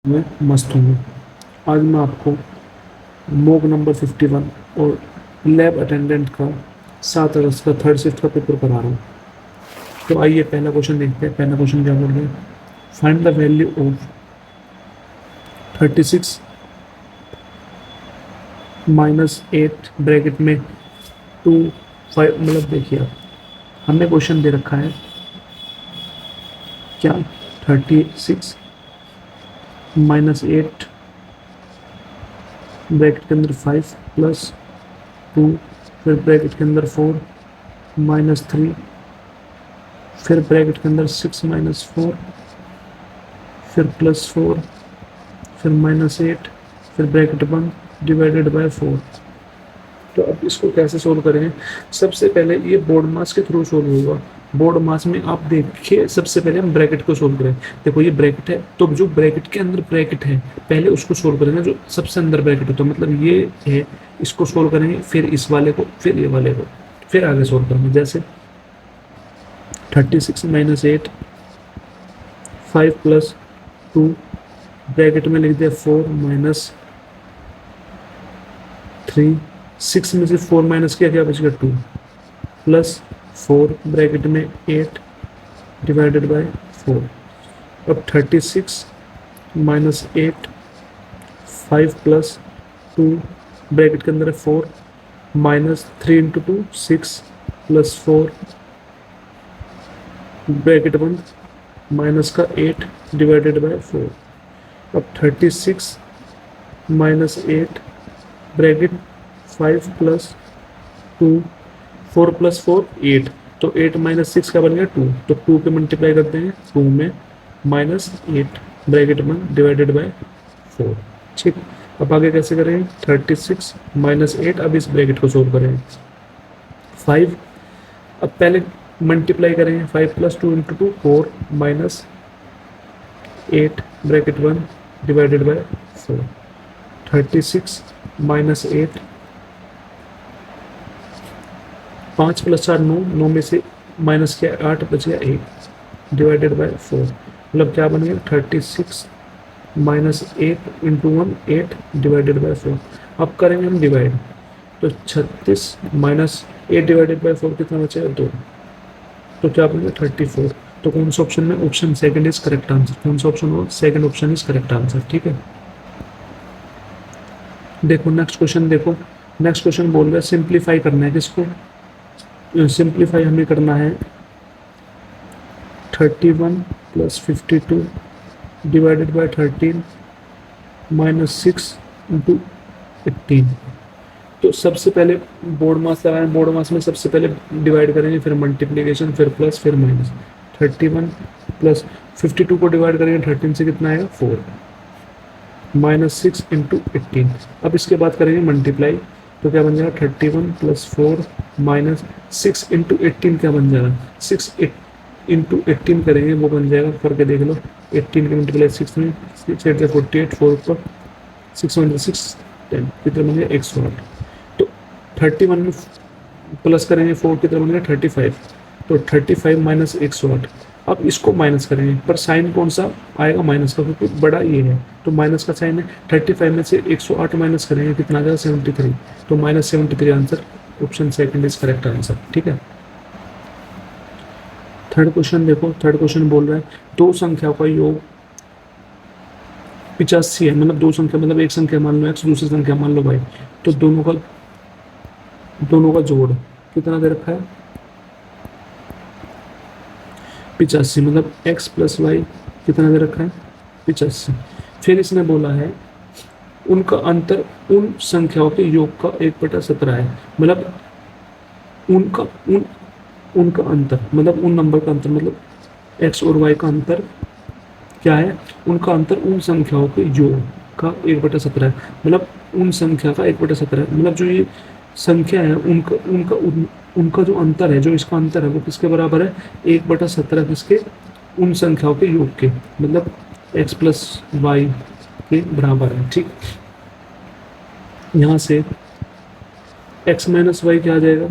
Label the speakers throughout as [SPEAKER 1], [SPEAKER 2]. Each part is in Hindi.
[SPEAKER 1] मैं मस्त हूँ। आज मैं आपको मॉक नंबर 51 और लैब अटेंडेंट का 7 अगस्त का थर्ड शिफ्ट का पेपर करा रहा हूँ। तो आइए पहला क्वेश्चन देखते हैं। पहला क्वेश्चन क्या बोल रहे हैं? Find the value of 36 minus 8 bracket में 2 5। मतलब देखिए आप, हमें क्वेश्चन दे रखा है क्या, 36 माइनस 8 ब्रैकेट के अंदर 5 प्लस 2, फिर ब्रैकेट के अंदर 4 माइनस 3, फिर ब्रैकेट के अंदर 6 माइनस 4, फिर प्लस 4, फिर माइनस 8, फिर ब्रैकेट बंद, डिवाइडेड बाय 4। तो अब इसको कैसे सोल्व करेंगे? सबसे पहले ये बोर्ड मास के थ्रू सोल्व होगा। बोर्ड मास में आप देखिए, सबसे पहले हम ब्रैकेट को सोल्व करें। देखो ये ब्रैकेट है, तो जो ब्रैकेट के अंदर ब्रैकेट है पहले उसको सोल्व करेंगे, जो सबसे अंदर ब्रैकेट होता है, मतलब ये है, इसको सोल्व करेंगे, फिर इस वाले को, फिर ये वाले को, फिर आगे सोल्व करेंगे। जैसे 36 माइनस 8, 5 प्लस 2, ब्रैकेट में लिख दिया 4 माइनस 3, 6 में से 4 माइनस किया, क्या बचेगा 2, प्लस 4 ब्रैकेट में 8 डिवाइडेड बाय 4। अब 36 माइनस 8, 5 प्लस 2, ब्रैकेट के अंदर है 4 माइनस 3 इंटू 2 6 प्लस 4 ब्रैकेट बंद, माइनस का 8 डिवाइडेड बाय 4। अब 36 माइनस 8 ब्रैकेट 5 प्लस 2, 4 प्लस 4 8, तो 8 माइनस 6 का बन गया 2, तो 2 पे मल्टीप्लाई करते हैं 2 में, माइनस 8 ब्रैकेट में डिवाइडेड बाय 4। ठीक, अब आगे कैसे करेंगे? 36 माइनस 8, अब इस ब्रैकेट को सोल्व करेंगे। 5, अब पहले मल्टीप्लाई करेंगे, 5 plus 2 into 2 4 minus 8 bracket 1 divided by 4। 36 minus 8, 5 plus 4 9, 9 में से माइनस किया 8 बच गया 1 डिवाइडेड बाय 4। मतलब क्या बन गया? 36 माइनस 8 इंटू 1 8 डिवाइडेड बाय 4। अब करेंगे हम डिवाइड, तो 36 माइनस 8 डिवाइडेड बाय 4 कितना बचेगा? 2, तो क्या बन गया? 34। तो कौन सा ऑप्शन में? Option second is correct answer. कौन सा ऑप्शन हो? Second option is correct answer. ठीक है, देखो नेक्स्ट क्वेश्चन। देखो नेक्स्ट क्वेश्चन बोल रहा है सिंप्लीफाई करना है। किसको सिंप्लीफाई हमें करना है? 31 plus 52 divided by 13 minus 6 into 18। तो सबसे पहले बोर्ड मास लगाएं। बोर्ड मास में सबसे पहले डिवाइड करेंगे, फिर मल्टीप्लीकेशन, फिर प्लस, फिर माइनस। 31 प्लस 52 को डिवाइड करेंगे 13 से, कितना आएगा? 4 माइनस 6 इंटू 18। अब इसके बाद करेंगे मल्टीप्लाई, तो क्या बन जाएगा? 31 प्लस 4 माइनस 6 इंटू 18, क्या बन जाएगा? 6 इंटू 18 करेंगे, वो बन जाएगा, करके देख लो। 18 के मल्टीप्लाई 6 में, 6 8 48, 4 पर 6 × 6 10, कितना बन गया? 108। तो 31 में प्लस करेंगे 4, कितना बन गया? 35। तो 35 माइनस 108। अब इसको माइनस करेंगे, पर साइन कौन सा आएगा? माइनस का, क्योंकि बड़ा ये है तो माइनस का साइन है। 35 में से 108 माइनस करेंगे, कितना आ जाएगा? 73। तो minus 73 answer, option second is correct answer. ठीक है, थर्ड क्वेश्चन देखो। थर्ड क्वेश्चन बोल रहा है दो संख्याओं का योग 85 है। मतलब दो संख्या, मतलब एक संख्या मान लो x, दूसरी संख्या मान लो y, तो दोनों का जोड़ कितना दे रखा है? 85। मतलब x प्लस वाई कितना दे रखा है? 85। फिर इसने बोला है उनका अंतर उन संख्याओं के योग का 1/17 है। मतलब उनका उनका अंतर, मतलब उन नंबर का अंतर, मतलब x और y का अंतर क्या है? उनका अंतर उन संख्याओं के योग का 1/17 है। मतलब उन संख्या का 1/17 है। मतलब जो ये संख्या है उनका जो अंतर है, जो इसका अंतर है, वो किसके बराबर है? 1/17 किसके? उन संख्याओं के योग के, मतलब x प्लस वाई के बराबर है। ठीक, यहाँ से x माइनस वाई क्या आ जाएगा?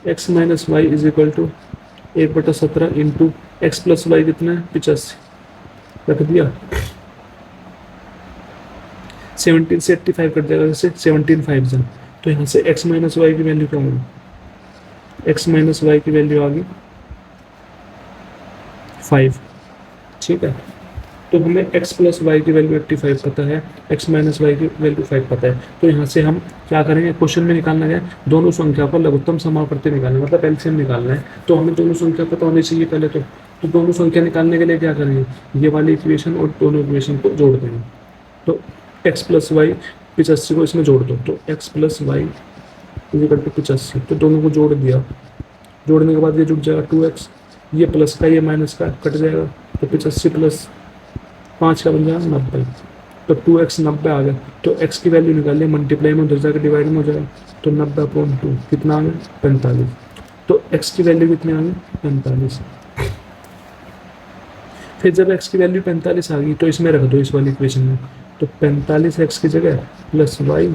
[SPEAKER 1] x minus Y is equal to 1/17 into X plus Y कितना है? 85। रख दिया। 17 से 85 कट जाएगा, जैसे 17 5 जन, तो यहाँ से x माइनस वाई की वैल्यू क्या होगी, x माइनस वाई की वैल्यू आ गई 5। ठीक है, तो हमें x प्लस वाई की वैल्यू 85 पता है, x माइनस वाई की वैल्यू 5 पता है। तो यहाँ से हम क्या करेंगे, क्वेश्चन में निकालना है दोनों संख्या को लघुत्तम समापवर्ती निकालना है, मतलब एलसीएम निकालना है। तो हमें दोनों संख्या पता होनी चाहिए पहले तो दोनों संख्या निकालने के लिए क्या करेंगे, ये वाली इक्वेशन और दोनों इक्वेशन को जोड़ देंगे। तो x प्लस वाई 85 को इसमें जोड़ दो, तो x plus Y equal to 85, तो दोनों को जोड़ दिया। जोड़ने के बाद ये जुड़ जाएगा 2x, ये प्लस का ये माइनस का कट जाएगा, तो 85 प्लस 5 का बन जाएगा 90, तो 2x 90 आ गया। तो x की वैल्यू निकालिए, मल्टीप्लाई में उधर जाकर डिवाइड में हो जाएगा, तो 90/2 कितना आ गया 45। तो x की वैल्यू कितनी आ गई 45। फिर जब x की वैल्यू 45 आ गई तो इसमें रख दो इस वाली इक्वेशन में, तो 45 x की जगह प्लस वाई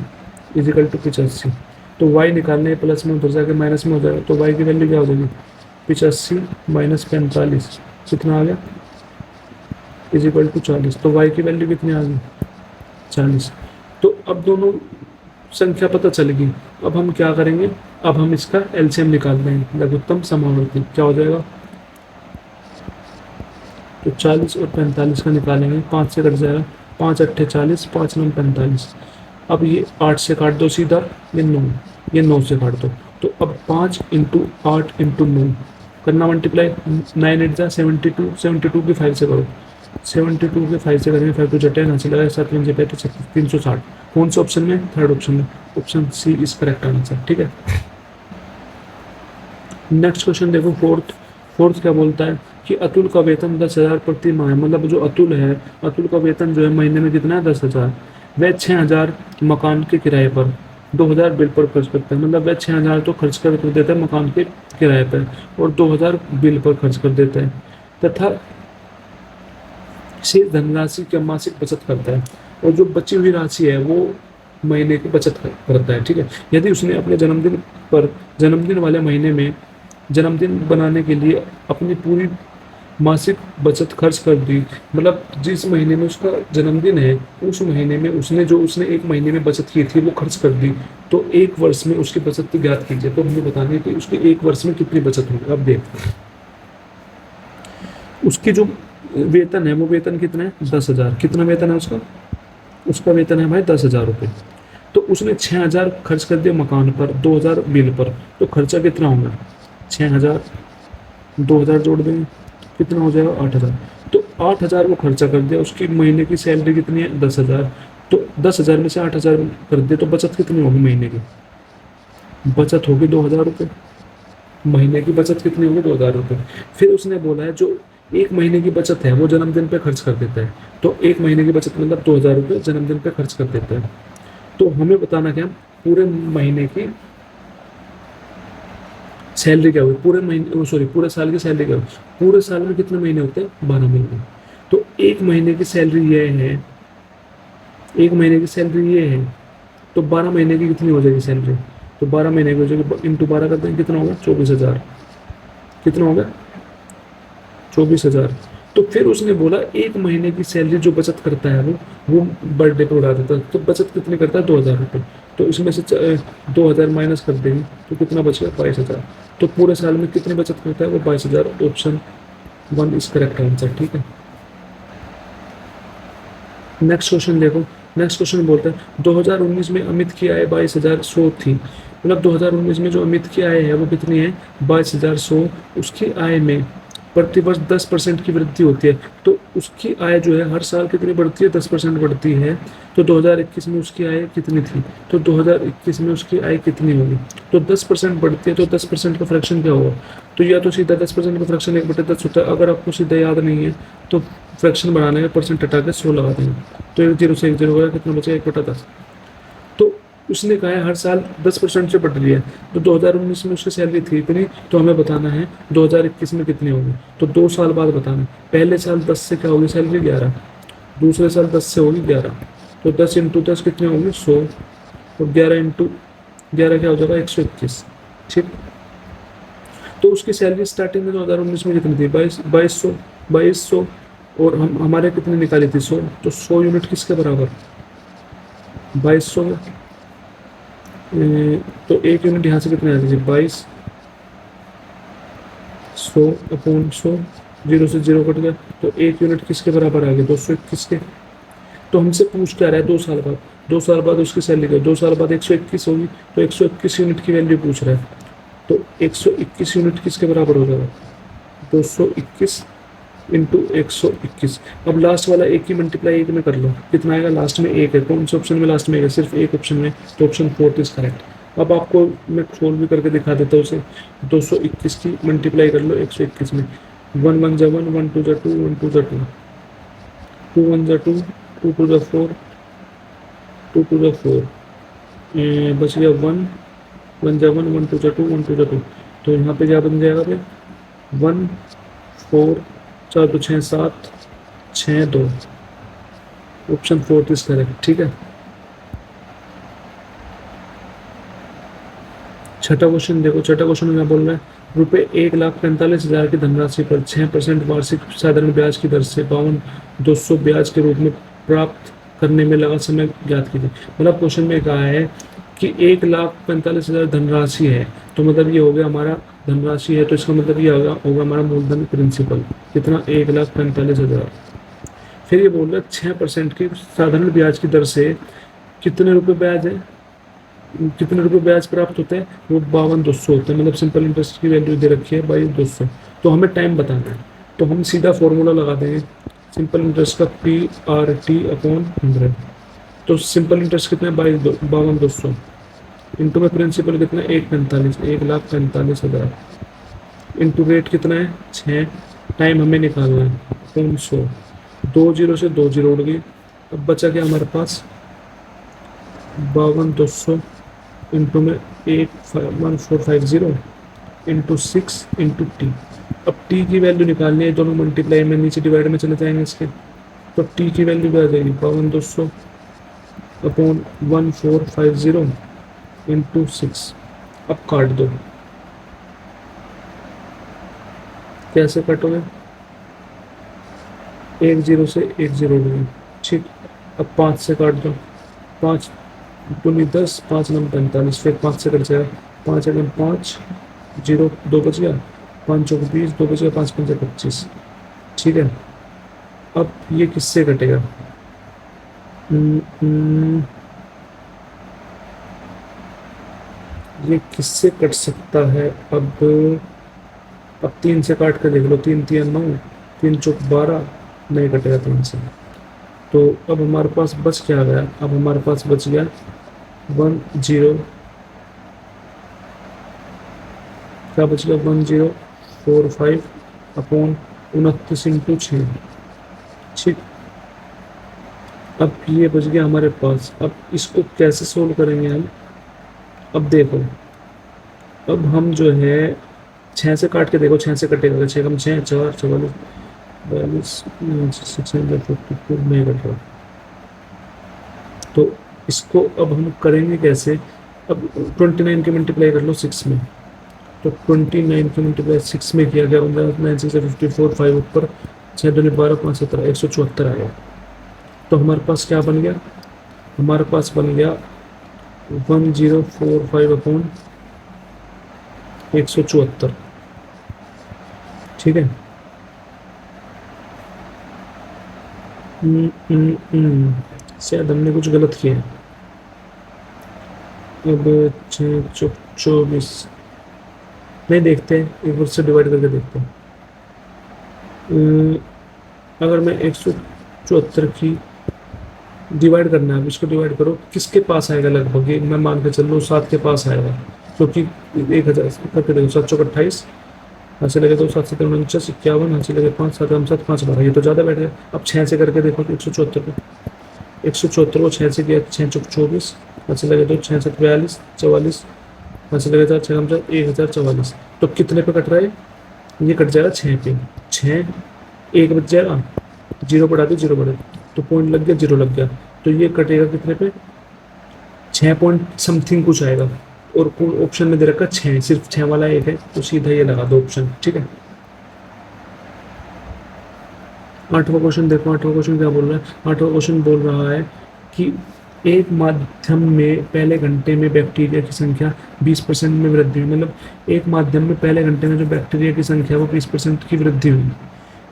[SPEAKER 1] इजिकल टू 85। तो y निकालने प्लस में उधर जाकर माइनस में हो जाएगा, तो y की वैल्यू क्या हो जाएगी 85 माइनस 45 कितना आ गया इजिकल टू 40। तो y की वैल्यू कितनी आ गई 40। तो अब दोनों संख्या पता चल गई। अब हम क्या करेंगे, अब हम इसका एलसीएम निकाल देंगे, लघुत्तम समावर्ती क्या हो जाएगा, तो 40 और 45 का निकालेंगे, 5 से कट जाएगा, 5 अट्ठे 40, 5 9 45। अब ये 8 से काट दो सीधा, ये 9, ये 9 से काट दो, तो अब 5 इंटू 8 इंटू 9 करना मल्टीप्लाई, 9 8 जा 72, 72 की 5 से करो, 72 के 5 से करेंगे, 5 टू जटे ना चला 7 5 35 360। कौन से ऑप्शन में, थर्ड ऑप्शन में, option C is correct answer. ठीक है, नेक्स्ट क्वेश्चन देखो, फोर्थ क्या बोलता है कि अतुल का वेतन 10,000 प्रति माह है, मतलब जो अतुल है, अतुल का वेतन जो है महीने में कितना है 10,000। वह 6,000 मकान के किराए पर, 2,000 बिल पर खर्च करता है, मतलब वह 6,000 तो खर्च कर देता है मकान के किराए पर और 2,000 बिल पर खर्च कर देता है, तथा शेष धनराशि की मासिक बचत करता है, और जो बची हुई राशि है वो महीने की बचत करता है। ठीक है, यदि उसने अपने जन्मदिन वाले महीने में जन्मदिन बनाने के लिए अपनी पूरी मासिक बचत खर्च कर दी, मतलब जिस महीने में उसका जन्मदिन है उस महीने में उसने एक महीने में बचत की थी वो खर्च कर दी, तो एक वर्ष में उसकी बचत ज्ञात कीजिए। तो हमें बताना है कि उसके एक वर्ष में कितनी बचत होगी। अब देख, उसकी जो वेतन है वो वेतन कितना है 10,000, कितना वेतन है उसका वेतन है भाई 10,000 रुपये। तो उसने 6,000 खर्च कर दिया मकान पर, 2,000 बिल पर, तो खर्चा कितना होगा 6,000, 2,000 जोड़ देंगे कितना हो जाएगा 8,000। तो 8,000 वो खर्चा कर दिया, उसकी महीने की सैलरी कितनी है 10,000, तो 10,000 में से 8,000 कर दिया, तो बचत कितनी होगी महीने की, बचत होगी 2,000 रुपये। महीने की बचत कितनी होगी 2,000 रुपये। फिर उसने बोला है जो एक महीने की बचत है वो जन्मदिन पे खर्च कर देता है, तो एक महीने की बचत मतलब 2,000 रुपये जन्मदिन पे खर्च कर देता है। तो हमें बताना क्या, पूरे महीने की सैलरी क्या हुई, पूरे साल की सैलरी क्या हुई, पूरे साल में कितने महीने होते हैं 12 महीने। तो एक महीने की सैलरी ये है, एक महीने की सैलरी ये है, तो 12 महीने की कितनी हो जाएगी सैलरी, तो 12 महीने की हो जाएगी, इंटू 12 करते हैं कितना होगा 24,000, कितना होगा 24,000। तो फिर उसने बोला एक महीने की सैलरी जो बचत करता है वो बर्थडे पे उड़ा देता है, तो बचत कितनी करता है 2,000 रुपये, तो इसमें से 2,000 माइनस कर देंगे तो कितना बचेगा 22,000। तो पूरे साल में कितनी बचत करता है वो 22,000, ऑप्शन 1 इज करेक्ट आंसर। ठीक है, नेक्स्ट क्वेश्चन देखो, नेक्स्ट क्वेश्चन बोलता है 2019 में अमित की आय 22,100 थी, मतलब 2019 में जो अमित की आय है वो कितनी है 22,100, उसकी आय में प्रतिवर्ष 10% की वृद्धि होती है, तो उसकी आय जो है हर साल कितनी बढ़ती है 10% बढ़ती है। तो 2021 में उसकी आय कितनी थी, तो 2021 में उसकी आय कितनी होगी, तो 10% बढ़ती है, तो 10% का फ्रैक्शन क्या होगा, तो या तो सीधा 10% का फ्रैक्शन 1/10 होता है, अगर आपको सीधा याद नहीं है तो फ्रैक्शन बनाने का परसेंट हटा के 100 लगा देंगे, तो 1 0 से 1 0 होगा, कितना बचेगा 1/10। तो उसने कहा है हर साल 10% से बढ़ रही है, तो 2019 में उसकी सैलरी थी इतनी, तो हमें बताना है 2021 में कितनी होगी, तो 2 साल बाद बताना। पहले साल 10 से क्या होगी सैलरी 11, दूसरे साल 10 से होगी 11, तो 10 इंटू 10 कितनी होगी 100, और 11 इंटू 11 क्या हो जाएगा 121। ठीक, तो उसकी सैलरी स्टार्टिंग में 2019 में कितनी थी 2200, और हम हमारे कितनी निकाली थी 100, तो 100 यूनिट किसके बराबर 2200। तो एक यूनिट यहाँ से कितना आ जाएगी 2200 अपॉन 100, 0 से 0 कट गया, तो एक यूनिट किसके बराबर आ गया 221 के। तो हमसे पूछ क्या रहा है 2 साल बाद, 2 साल बाद उसकी सैलरी 2 साल बाद 121 होगी, तो 121 यूनिट की वैल्यू पूछ रहा है। तो 121 यूनिट किसके बराबर हो जाएगा 221 इंटू 121। अब लास्ट वाला एक की मल्टीप्लाई एक में कर लो, कितना आएगा लास्ट में एक है, कौन से ऑप्शन में लास्ट में है सिर्फ एक ऑप्शन में, तो ऑप्शन 4 इज करेक्ट। अब आपको मैं सोल्व भी करके दिखा देता हूँ उसे। 221 की मल्टीप्लाई कर लो 121 में, 1 1 जा 1, 1 2 जा 2, 1 2 जा 2, 2 1 जा 2, 2 2 जा 4, 2 2 जा 4, बच गया 1 1 जा 1, 1 2 जा 2, 1 2 जा 2, तो यहाँ पे क्या बन जाएगा फिर 1 4 4 2 6 7 6 2, ऑप्शन 4 इज करेक्ट। ठीक है, छठा क्वेश्चन देखो, छठा क्वेश्चन में क्या बोल रहा है, रुपए 1,45,000 की धनराशि पर 6% वार्षिक साधारण ब्याज की दर से 52,200 ब्याज के रूप में प्राप्त करने में लगा समय ज्ञात कीजिए। मतलब क्वेश्चन में कहा है कि 1,45,000 धनराशि है, तो मतलब ये हो गया हमारा धनराशि है, तो इसका मतलब ये होगा हमारा मूलधन प्रिंसिपल, कितना 1,45,000। फिर ये बोल रहा है 6% की साधारण ब्याज की दर से कितने रुपए ब्याज है, कितने रुपए ब्याज प्राप्त होते हैं, वो 52,200 होते हैं, मतलब सिंपल इंटरेस्ट की वैल्यू दे रखी है 22,200। तो हमें टाइम बताना है, तो हम सीधा फॉर्मूला लगा देंगे सिंपल इंटरेस्ट का, PRT/100। तो सिंपल इंटरेस्ट कितना है 52,200, इंटू में प्रिंसिपल कितना है 1,45,000, इंटू रेट कितना है 6, टाइम हमें निकालना है 500, 2 जीरो से 2 जीरो उड़ गई, अब बचा क्या हमारे पास 52,200 इंटू में 8,1450 इंटू 6 इंटू टी। अब टी की वैल्यू निकालनी है, दोनों मल्टीप्लाई में नीचे डिवाइड में चले जाएंगे इसके, तो टी की वैल्यू क्या आ जाएगी 52,200 अपॉन 1450 इंटू 6। अब काट दो, कैसे कटोगे, एक जीरो से एक जीरो उड़ गई, ठीक। अब 5 से काट दो, 5 दूनी 10, 5 9 45, फिर 5 से कट जाएगा, 5 1 5 जीरो 2 बच गया, 5 चौक 20, 2 बच गया, 5 5 25। ठीक है, अब ये किससे कटेगा, ये किससे कट सकता है, अब 3 से काट कर देख लो, 3 3 9, 3 चौक 12, नहीं कटेगा 3 से। तो अब हमारे पास बच क्या गया, अब हमारे पास बच गया 10, क्या बच गया 1045 अपॉन 29 इंटू 6। ठीक, अब ये बच गया हमारे पास, अब इसको कैसे सोल्व करेंगे हम, अब देखो, अब हम जो है 6 से काट के देखो, 6 से कटेगा, 6 कम 6 4 44 42 654 नहीं कट रहा, तो इसको अब हम करेंगे कैसे, अब 29 की मल्टीप्लाई कर लो 6 में, तो 29 की मल्टीप्लाई 6 में किया गया, 9 6 54, 5 ऊपर 6 2 12 5 17 174 आ गया। तो हमारे पास क्या बन गया, हमारे पास बन गया 1045 अपॉन 174। ठीक है, शायद हमने कुछ गलत किया है। अब 24 नहीं, देखते हैं एक बार से डिवाइड करके देखते हैं। अगर मैं 174 की डिवाइड करना है, अब इसको डिवाइड करो, किसके पास आएगा लगभग, ये मैं मान के चल रहा हूँ 7 के पास आएगा, क्योंकि 1000 करके देखो 7 चौक 28, हाथ लगे तो 7 7 49 51, हाथ लगे 5 7 7 5 12, ये तो ज़्यादा बैठ गया। अब 6 से करके देखो तो 174 को 6 से किया 6 चौक 24, हाथ लगे तो 6 7 42 44, हाथ लगे तो 6 1044, तो कितने पे कट रहा है, ये कट जाएगा 6 पे, 6 1 बच जाएगा, जीरो बढ़ा दो, जीरो बढ़े तो पॉइंट लग गया, जीरो लग गया, तो ये कटेगा कितने पे 6 पॉइंट समथिंग कुछ आएगा, और ऑप्शन में दे रखा 6, सिर्फ 6 वाला एक है, तो सीधा ये लगा दो ऑप्शन। ठीक है, 8वां क्वेश्चन देखो, 8वां क्वेश्चन क्या बोल रहा है, 8वां क्वेश्चन बोल रहा है कि एक माध्यम में पहले घंटे में बैक्टीरिया की संख्या 20% में वृद्धि हुई, मतलब एक माध्यम में पहले घंटे में जो बैक्टीरिया की संख्या वो 20% की वृद्धि हुई।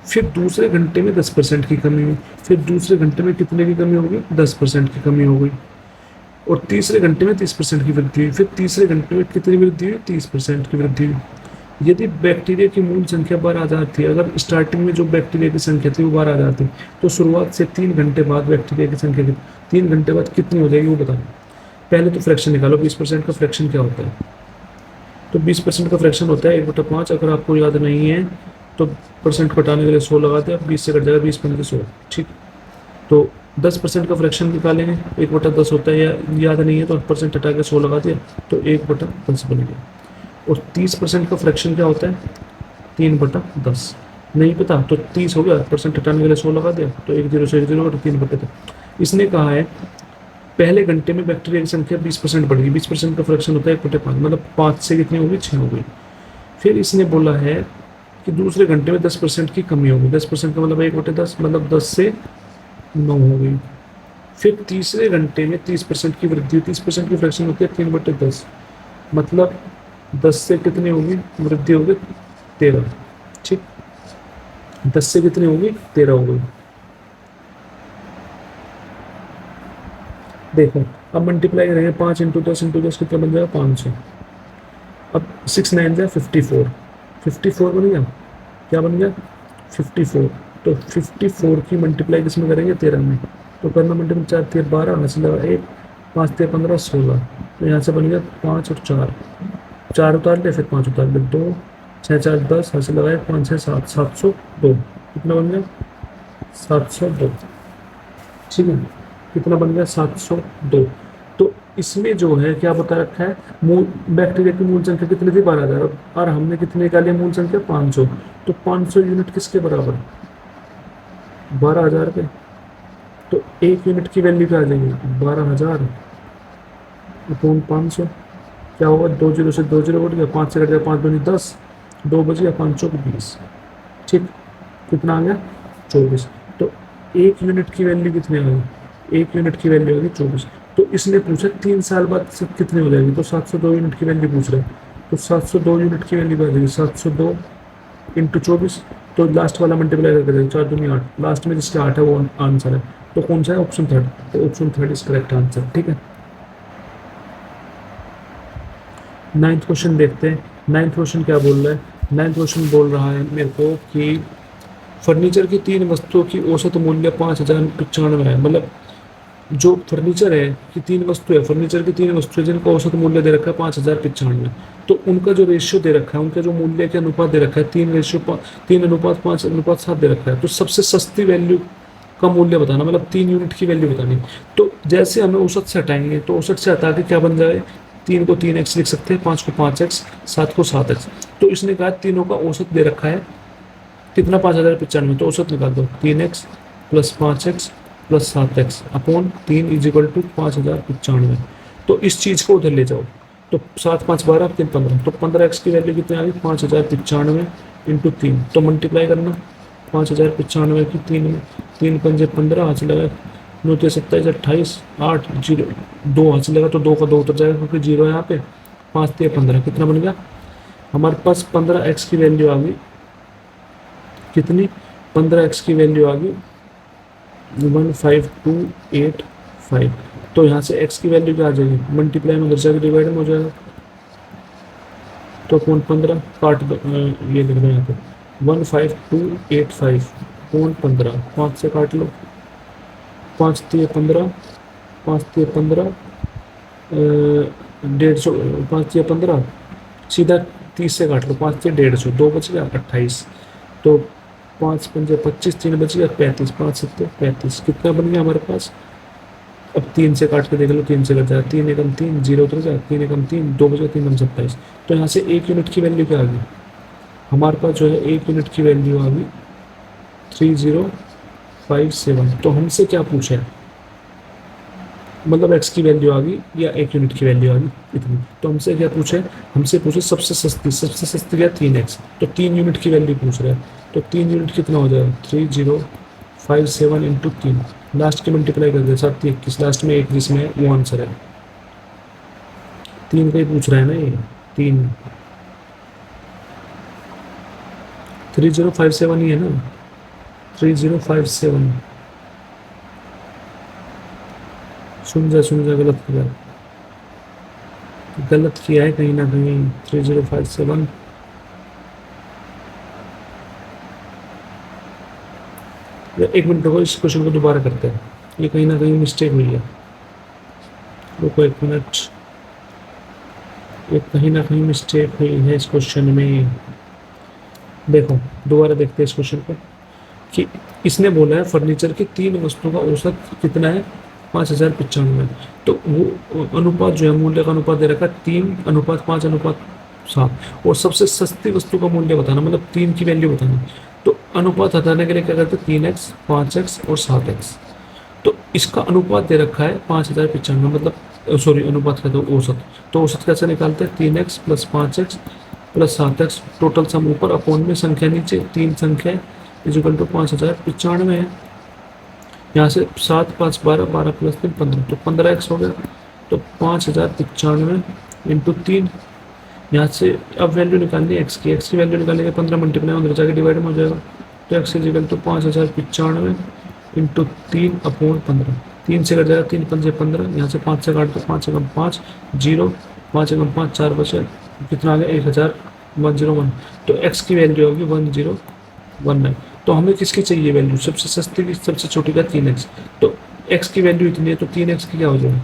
[SPEAKER 1] फिर दूसरे घंटे में 10% की कमी हुई। फिर दूसरे घंटे में कितने की कमी होगी? 10% की कमी हो गई। और तीसरे घंटे में 30% की वृद्धि हुई। फिर तीसरे घंटे में कितनी वृद्धि हुई? 30% की वृद्धि हुई। यदि बैक्टीरिया की मूल संख्या 12,000 थी, अगर स्टार्टिंग में जो बैक्टीरिया की संख्या थी वो 12,000 थी, तो शुरुआत से 3 घंटे बाद बैक्टीरिया की संख्या 3 घंटे बाद कितनी हो जाएगी वो बताना। पहले तो फ्रैक्शन निकालो, 20% का फ्रैक्शन क्या होता है? तो 20% का फ्रैक्शन होता है 1/5। अगर आपको याद नहीं है तो परसेंट घटाने के लिए 100 लगा दे, अब 20 से कट जाएगा, 20 पंजे 100। ठीक, तो 10% का फ्रैक्शन निकालेंगे, 1/10 होता है, या याद नहीं है तो परसेंट हटा के 100 लगा दिया, तो 1/10 बन गया। और 30% का फ्रैक्शन क्या होता है? 3/10। नहीं पता तो 30 हो गया, परसेंट हटाने के लिए 100 लगा दिया, तो 1 0 से 1 0 3/10। इसने कहा है पहले घंटे में बैक्टीरिया की संख्या 20% बढ़ गई। 20% का फ्रैक्शन होता है 1/5, मतलब 5 से कितनी होगी? 6 हो गई। फिर इसने बोला है कि दूसरे घंटे में 10% की कमी होगी। 10% का मतलब 1/10, मतलब 10 से 9 हो गई। फिर तीसरे घंटे में 30% की वृद्धि हुई। 30% की फ्रैक्शन होती है 3/10, मतलब 10 से कितनी होगी? वृद्धि होगी 13। ठीक, 10 से कितनी होगी? 13 हो गई। देखो, अब मल्टीप्लाई करेंगे, 5 इंटू 10 इंटू 10 कितना बन जाएगा? 500। अब 6 9 जाए 54, 54 बन गया। क्या बन गया? 54। तो 54 की मल्टीप्लाई किसमें करेंगे? 13 में। तो करना मल्टीप्लाई, 4 3 12, हंसी लगा 1, 5 3 15 16। तो यहाँ से बन गया 5 और 4, 4 उतार ले, फिर 5 उतार ले, 2 6 4 10, हंसी लगाए 5 6 7, 702। कितना बन गया? 702। ठीक है, कितना बन गया? 702। तो इसमें जो है क्या बता रखा है? मूल बैक्टीरिया की मूल संख्या कितनी थी? 12,000, और हमने कितने निकाली मूल संख्या? 500। तो 500 यूनिट किसके बराबर? 12,000 के। तो 1 यूनिट की वैल्यू क्या आ जाएगी? 12,000 अपॉन 500। क्या होगा? 2 0 से 2 0 कट गया, 5 से कट गया, 5 दूनी 10, 2 बच गया, 5 चौक 20। ठीक, कितना आ गया? 24। तो 1 यूनिट की वैल्यू कितनी आ गई? 1 यूनिट की वैल्यू आ गई 24। तो इसने पूछा 3 साल बाद कितनी हो जाएगी, तो 702 यूनिट की वैल्यू पूछ रहा है। तो 702 यूनिट की वैल्यू आ जाएगी 702 इंटू 24। तो लास्ट वाला मल्टीप्लाई करके देंगे, 4 दूनी 8, लास्ट में जिसका 8 है वो आंसर है। तो कौन सा है? Option third. तो option third is correct answer. ठीक है, 9th क्वेश्चन देखते हैं। 9th क्वेश्चन क्या बोल रहा है? 9th क्वेश्चन बोल रहा है मेरे को कि फर्नीचर की 3 वस्तुओं की औसत मूल्य 5,095 है। मतलब जो फर्नीचर है कि 3 वस्तु है, फर्नीचर की 3 वस्तु है जिनका औसत मूल्य दे रखा है 5,095, तो उनका जो रेशियो दे रखा है, उनका जो मूल्य के अनुपात दे रखा है 3:5 दे रखा है। तो सबसे सस्ती वैल्यू का मूल्य बताना, मतलब 3 यूनिट की वैल्यू बतानी। तो जैसे हमें औसत से हटाएंगे, तो औसत से हटा के क्या बन जाए? 3 को 3x लिख सकते हैं, 5 को 5x, 7 को 7x। तो इसने कहा तीनों का औसत दे रखा है कितना? 5,095। तो औसत निकाल दो, 3x plus 5x plus 7x upon 3 is equal to 5,095। तो इस चीज़ को उधर ले जाओ, तो 7 5 12 3 15, तो 15x की वैल्यू कितनी आ गई? 5,095 इंटू 3। तो मल्टीप्लाई करना 5,095 की 3 में, 3 पंजे 15, हाथ लगा 9 3 27 28, 8 0 2 हाथ लगा, तो 2 का 2 उतर जाएगा क्योंकि 0 है यहाँ पे। 5 3 15, कितना बन गया? हमारे पास 15x की वैल्यू आ गई कितनी? 15x की वैल्यू आ गई 15285। तो यहाँ से x की वैल्यू क्या आ जाएगी? मल्टीप्लाई में उधर जाकर डिवाइड में हो जाएगा, तो पॉइंट 15 काट दो, ये लिख दो यहाँ पे 15285 पॉइंट 15, 5 से काट लो, 5 3 15, 5 3 15, 150, 5 3 15, सीधा 30 से काट लो, 5 से 150, 2 बच गया 28। तो 5 पंजे 25, 3 बच गया 35, 5 7 35। कितना बन गया हमारे पास? अब 3 से काट के देख लो, 3 से कट जाए, 3 एकम 3, 0 उतर जाए, 3 एकम 3, 2 बचा, 3 एकम 27। तो यहाँ से 1 यूनिट की वैल्यू क्या आ गई? हमारे पास जो है 1 यूनिट की वैल्यू आ गई 3057। तो हमसे क्या पूछा है? मतलब x की वैल्यू आ गई या 1 यूनिट की वैल्यू आ गई इतनी। तो हमसे क्या पूछा है? हमसे पूछे सबसे सस्ती क्या? 3x। तो 3 यूनिट की वैल्यू पूछ रहा है, तो 3 यूनिट कितना हो जाएगा? 3057 इंटू 3। लास्ट की मल्टीप्लाई कर दे 7 21, लास्ट में 1 जिसमें वो आंसर है। 3 का ही पूछ रहा है ना ये, 3 3057 ही है ना, 3057। सुन जा गलत किया है कहीं ना कहीं। 3057 एक मिनट रुको, इस क्वेश्चन को दोबारा करते हैं, ये कहीं ना कहीं मिस्टेक हुई है। रुको एक मिनट, ये कहीं ना कहीं मिस्टेक हुई है इस क्वेश्चन में। देखो दोबारा देखते हैं इस क्वेश्चन को कि इसने बोला है फर्नीचर की 3 वस्तुओं का औसत कितना है, 5095। तो वो अनुपात जो है, मूल्य का अनुपात दे रखा है 3:5:7, और सबसे सस्ती वस्तु का मूल्य बताना, मतलब 3 की वैल्यू बताना। तो अनुपात हटाने के लिए क्या करते हैं, 3x 5x और 7x। तो इसका अनुपात दे रखा है 5095, मतलब सॉरी अनुपात कहते हैं औसत। तो औसत कैसे निकालते हैं, 3x plus 5x plus 7x, total sum ऊपर अपॉन में संख्या नीचे, 3 संख्या इजिकल टू 5095 है। यहाँ से 7 5 12, 12 प्लस 3 15, तो 15x हो गया। तो 5095 इंटू 3, यहाँ से अब वैल्यू निकालनी है एक्स की वैल्यू निकालने के 15 मल्टीप्लाई उधर जाके डिवाइड में हो जाएगा। तो X equal to 5095 into 3 upon 15, 3 से कट जाएगा, 3 पंजे 15, यहाँ से 5 से काट दो, 5 एकम 5 0, 5 एकम 5 4 बचे, कितना आ गया 1101। तो एक्स की वैल्यू होगी 1019। तो हमें किसकी चाहिए वैल्यू, सबसे सस्ती की, सबसे छोटी का 3x। तो x की वैल्यू इतनी है, तो 3x की क्या हो जाएगी,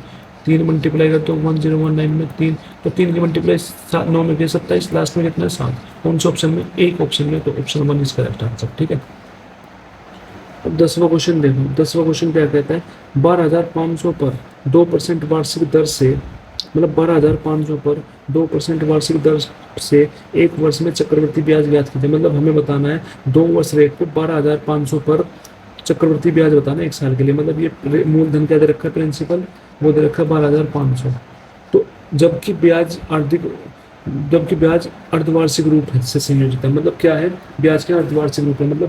[SPEAKER 1] 3 मल्टीप्लाई कर तो 1019 में 3, तो 3 की मल्टीप्लाई 9 में 27, लास्ट में कितना है 7। कौन से ऑप्शन में, एक ऑप्शन में, तो ऑप्शन 1 इसका करेक्ट आंसर। ठीक है, अब 10वां क्वेश्चन देखो। 10वां क्वेश्चन क्या कहता है, 12,500 पर 2% वार्षिक दर से, मतलब 12,500 पर 2% वार्षिक दर से एक वर्ष में चक्रवृद्धि ब्याज ज्ञात कीजिए। मतलब हमें बताना है 2 वर्ष रेट पे 12,500 पर चक्रवृद्धि ब्याज बताना है 1 साल के लिए। मतलब ये मूलधन क्या दे रखा है, प्रिंसिपल वो दे रखा है 12,500। तो जबकि ब्याज अर्धवार्षिक रूप से संयोजित है। मतलब क्या है, ब्याज के अर्धवार्षिक रूप है, मतलब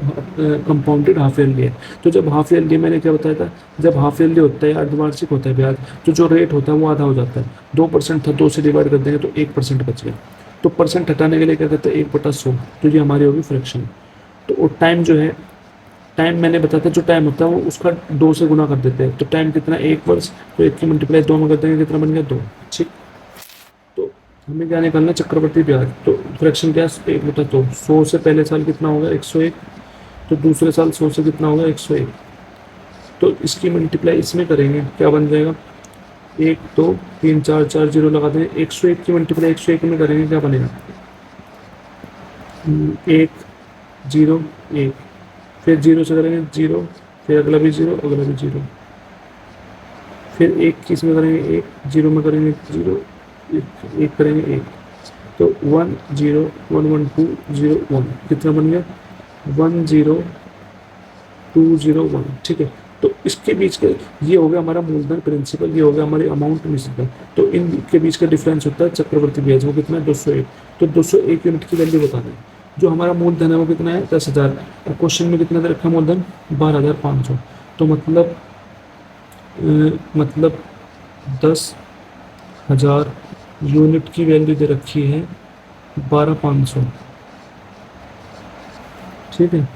[SPEAKER 1] कंपाउंडेड हाफ ईयरली है। तो जब हाफ ईयरली, मैंने क्या बताया था, जब हाफ ईयरली होता है अर्धवार्षिक होता है ब्याज, तो जो रेट होता है वो आधा हो जाता है। 2% था, 2 से डिवाइड कर देंगे तो 1% बच गया। तो परसेंट हटाने के लिए क्या कहते हैं, 1/100, तो ये हमारी होगी फ्रैक्शन। तो टाइम जो है, टाइम मैंने बताया था, जो टाइम होता है वो उसका 2 से गुना कर देते हैं। तो टाइम कितना, 1 वर्ष, तो 1 की मल्टीप्लाई 2 में कर देंगे, कितना बन गया 2। ठीक, तो हमें क्या निकालना है, चक्रवृद्धि ब्याज। तो फ्रैक्शन क्या है, 1/2। 100 से पहले साल कितना होगा 101, तो दूसरे साल 100 से कितना होगा 101। तो इसकी मल्टीप्लाई इसमें करेंगे, क्या बन जाएगा, 1 2 3 4 4 0 लगा देंगे। 101 की मल्टीप्लाई 101 में करेंगे, क्या बनेगा, 1 0 1, फिर 0 से करेंगे 0, फिर अगला भी 0, अगला भी 0, फिर 1 किस में करेंगे 1, 0 में करेंगे 0, 1 करेंगे 1, तो 1 0 1 1 2 0 1, कितना बन गया 1 0 2 0 1। ठीक है, तो इसके बीच का ये हो गया हमारा मूलधन प्रिंसिपल, ये हो गया हमारी अमाउंट प्रिंसिपल। तो इनके बीच का डिफरेंस होता है चक्रवर्ती ब्याज, वो कितना है 201। तो 201 यूनिट की वैल्यू बताना है। जो हमारा मूलधन है वो कितना है 10,000, और क्वेश्चन में कितना दे रखा है मूलधन 12,500। तो मतलब 10,000 यूनिट की वैल्यू दे रखी है 12,500। ठीक है,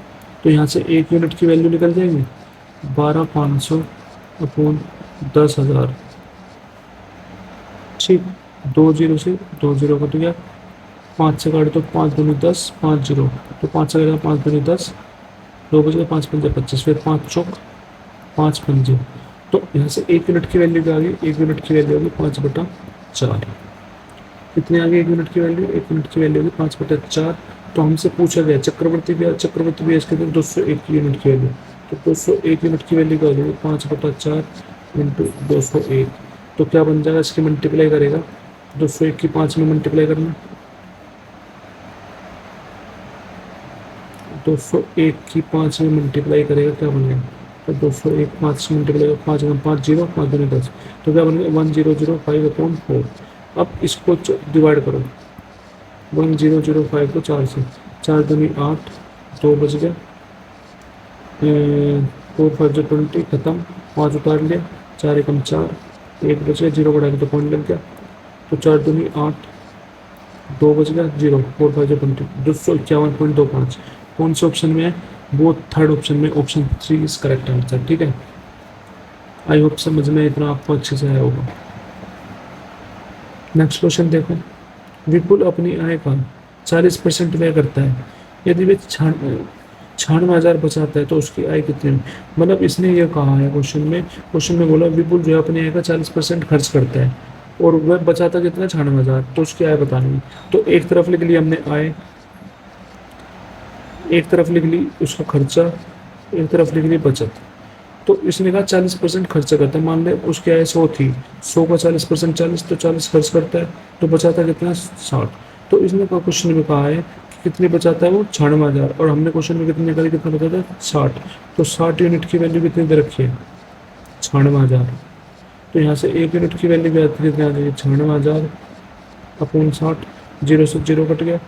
[SPEAKER 1] तो यहाँ से 1 यूनिट की वैल्यू निकल जाएगी 12,500 अपॉन 10,000। ठीक, 2 0 से 2 0 कट गया, 5 से काट दो, 5 दूनी 10, 5 0, तो 5 से कटेगा 5 दूनी 10, 2 बज गए, 5 पंजे 25, फिर 5 चौक 5 पंजे। तो यहाँ से 1 यूनिट की वैल्यू क्या आ गई, 1 यूनिट की वैल्यू होगी 5/4। कितनी आ गई 1 यूनिट की वैल्यू, 1 यूनिट की वैल्यू होगी 5/4। तो हमसे पूछा गया चक्रवर्ती ब्याज के अंदर 201 यूनिट की वैल्यू। तो 201 यूनिट की वैल्यू क्या हो जाएगी 5/4 इंटू 201। तो क्या बन जाएगा, इसकी मल्टीप्लाई करेगा 201 की 5 में मल्टीप्लाई करना, 201 की 5 में मल्टीप्लाई करेगा, क्या बनेगा, तो 201 5 से मल्टीप्लाई 5 5 0 5 दूनी 10, तो क्या बनेगा 1005/4। अब इसको डिवाइड करो, 1005 को 4 से, 4 दूनी 8, 2 बज गया, फोर फाइव जो 20 खत्म, 5 उतार लिया, 4 एकम 4, 1 बच गया, 0 बढ़ा के तो पॉइंट लग गया, तो 4 दूनी 8, 2 बच गया, 0, 4 फाइव जो 20, 251.25 कौन से ऑप्शन में है? वो थर्ड ऑप्शन में, ऑप्शन 3 इज करेक्ट आंसर। ठीक है, आई होप समझ में इतना आपको अच्छे से आया होगा। नेक्स्ट क्वेश्चन देखो, विपुल अपनी आय का 40% व्यय करता है, यदि वे 96,000 बचाता है तो उसकी आय कितनी है? मतलब इसने ये कहा है क्वेश्चन में बोला विपुल जो है अपनी आय का 40% खर्च करता है और वह बचाता कितना? 96,000, तो उसकी आय बतानी है। तो एक तरफ लिख ली हमने आय, एक तरफ लिख ली उसका खर्चा, एक तरफ लिख ली बचत। तो इसने कहा 40% खर्चा करता है, मान ले उसकी आय 100 थी, 100 का 40%, 40, तो 40 खर्च करता है, तो बचाता कितना? 60। तो इसने कहा क्वेश्चन में कहा है कि कितनी बचाता है वो? 96,000, और हमने क्वेश्चन में कितने निकाली, कितना बचाता है? 60। तो 60 यूनिट की वैल्यू कितनी दे रखी है? 96,000। तो यहाँ से 1 यूनिट की वैल्यू भी आती है, कितनी आ जाएगी? 96,000 अपॉन 60, 0 से 0 कट गया,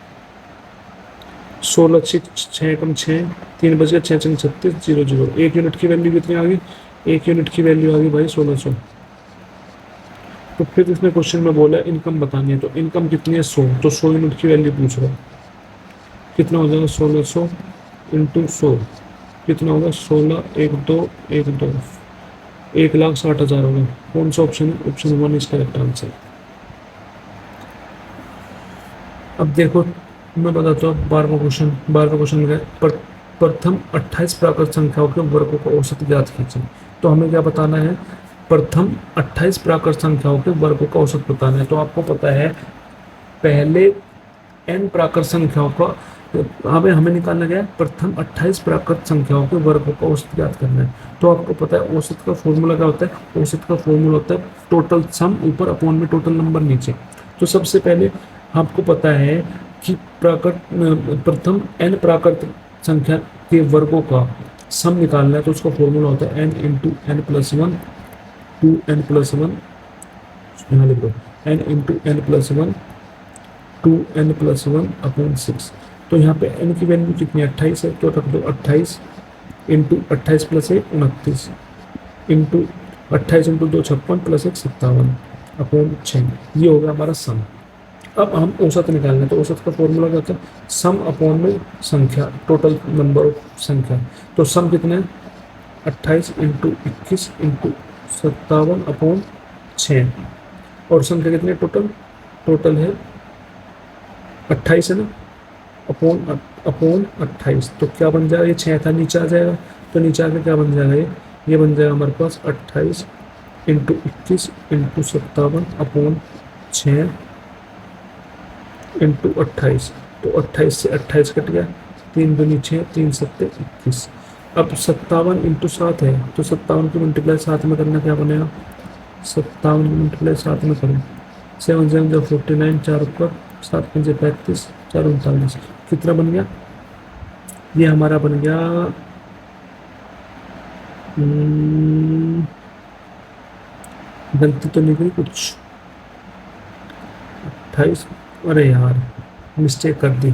[SPEAKER 1] 16 6 एकम 6, 3 बज गया, 6 छंग 36, 0 0। 1 यूनिट की वैल्यू कितनी आ गई? 1 यूनिट की वैल्यू आ गई भाई 1600। तो फिर इसने क्वेश्चन में बोला इनकम बतानी है, तो इनकम कितनी है? 100, तो 100 यूनिट की वैल्यू पूछ रहा है, कितना हो जाएगा? 1600 इंटू 100, कितना होगा? 16 1 2 1 2, 1,60,000 होगा। कौन सा ऑप्शन है? Option 1 is correct answer. अब देखो मैं बताता हूँ 12वां क्वेश्चन में प्रथम 28 प्राकृत संख्याओं के वर्गों का औसत ज्ञात कीजिए। तो हमें क्या बताना है? प्रथम 28 प्राकृत संख्याओं के वर्गों का औसत बताना है। तो आपको पता है पहले n प्राकृत संख्याओं का हमें हमें निकालना गया प्रथम 28 प्राकृत संख्याओं के वर्गों का औसत ज्ञात करना है। तो आपको पता है औसत का फॉर्मूला क्या होता है? औसत का फॉर्मूला होता है टोटल सम ऊपर अपॉन में टोटल नंबर नीचे। तो सबसे पहले आपको पता है कि प्रथम n प्राकृत संख्या के वर्गों का सम निकालना है, तो उसका फॉर्मूला होता है n into N plus one, two N plus one, यहाँ लिख दो n into N plus one, 2n+1 upon 6। तो यहाँ पे n की वैल्यू कितनी? 28 है, तो रख दो 28 into 28 plus 1 29 into 28 into 2 56 plus 1 57 upon 6। ये हो गया हमारा सम। अब हम औसत निकालना है, तो औसत का फॉर्मूला क्या होता है? सम अपॉन में संख्या, टोटल नंबर ऑफ संख्या। तो सम कितना है? 28 इंटू 21 इंटू 57 अपॉन 6, और संख्या कितनी है टोटल? टोटल है 28 है ना, अपॉन अपॉन 28, तो क्या बन जाएगा? ये 6 था, नीचे आ जाएगा, तो नीचे आकर क्या बन जाएगा? ये बन जाएगा हमारे पास 28 इंटू 21 इंटू 57 अपॉन 6 इंटू 28। तो 28 से 28 कट गया, 3 दूनी 6, 3 सत्ते 21। अब 57 इंटू 7 है, तो 57 की मल्टीप्लाई 7 में करना, क्या बनेगा? 57 की मल्टीप्लाई 7 में करें, 7 7 जो 49, 4 ऊपर, 7 5 35, 4 39, कितना बन गया? ये हमारा बन गया गलती तो नहीं करी कुछ? 28, अरे यार मिस्टेक कर दी।